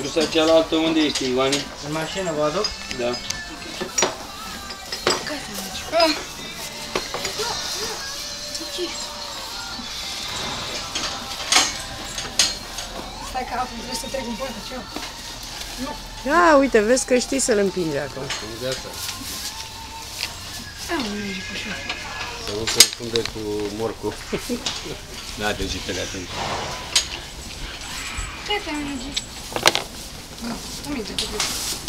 Cruța cealaltă unde ești, Ioane? În mașină vă aduc? Da. Stai că acum trebuie să trec în poartă ceva. Da, uite, vezi că știi să-l împingi acum. De asta. Să nu se înfunde cu morcul. Da, degetele atunci. Gata, merge. Aminte,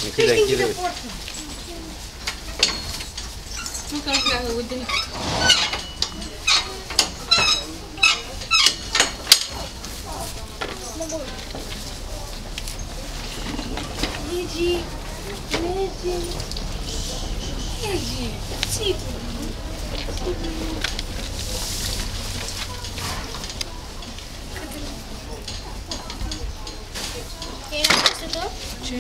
Închide, închide. Nu calculează, uite. Merge. Merge. Merge. Țipă. Ce?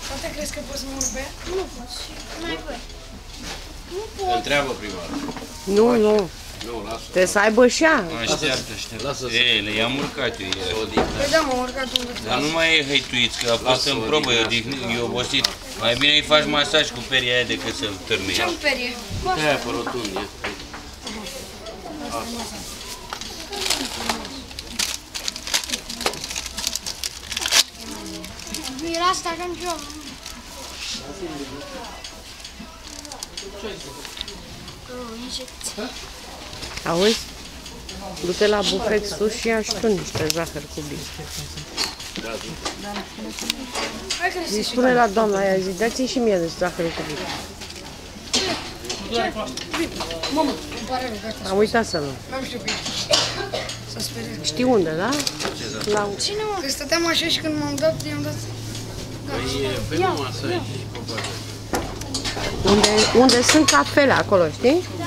Tata, crezi că poți să mă urc pe ea? Nu poți. Mai voi. Nu pot. Întreabă prima dată. Nu, nu. Nu, lasă. Trebuie să aibă și ea. Așteaptă. Ei, le-am urcat eu ieri. Păi da, m-am urcat unde. Dar nu mai e hăituiți, că a fost în probă, e obosit. Mai bine îi faci masaj cu peria aia decât să-l târnui. Ce-mi perie? Aia pe rotund, e. Era asta ca în joc. Auzi? Du-te la bufet sus și ia și tu niște zahăr cu bine. Îi spune la doamna aia, zi, dați-i și mie de zahăr cu bine. Mamă, îmi pare rău, gata. Am uitat să nu. N-am știut pe ea. S-a speriat. Știi unde, da? La... Cine, mă? Că stăteam așa și când m-am dat, i-am dat... Păi e pe masaj și pe Unde sunt cafele acolo, știi? Da.